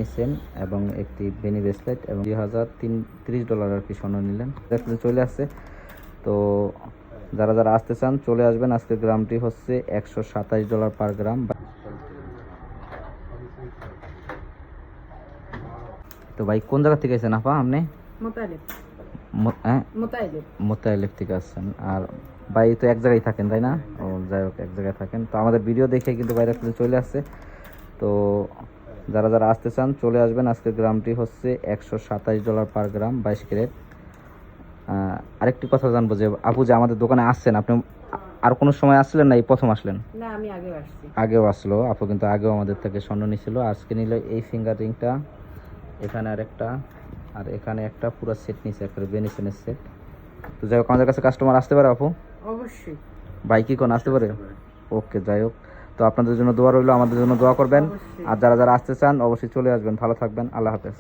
নিছেন এবং একটি বেনি ব্রেসলেট এবং $3030 আর কি স্বর্ণ নিলেন। ব্রেসলেট চলে আসছে। তো যারা যারা আসতে চান চলে আসবেন। আজকের গ্রামটি হচ্ছে $127 পার গ্রাম। তো ভাই কোন জায়গা থেকে আছেন আপা আপনি? মোতায়েলেব থেকে আসছেন। আর ভাই তো এক জায়গায় থাকেন তাই না? ও যাই হোক, এক জায়গায় থাকেন। তো আমাদের ভিডিও দেখে কিন্তু বাইরে চলে আসছে। তো যারা যারা আসতে চান চলে আসবেন। আজকের গ্রামটি হচ্ছে $127 পার গ্রাম, 22 ক্যারেট। আরেকটি কথা জানবো যে আপু যে আমাদের দোকানে আসছেন, আপনি আর কোনো সময় আসছিলেন না এই প্রথম আসলেন? না, আমি আগেও আসছি। আগেও আসলো আপু, কিন্তু আগেও আমাদের থেকে স্বর্ণ নিছিল। আজকে নিল এই ফিঙ্গার রিংটা, এখানে আরেকটা, আর এখানে একটা পুরো সেট নিছে, একটা বেনিসেনের সেট। তো যাই হোক, আমাদের কাছে কাস্টমার আসতে পারে আপু? অবশ্যই। ভাই কি কোন আসতে পারে? ওকে, যাই হোক। তো আপনাদের জন্য দোয়া রইলো, আমাদের জন্য দোয়া করবেন। আর যারা যারা আসতে চান অবশ্যই চলে আসবেন। ভালো থাকবেন, আল্লাহ হাফেজ।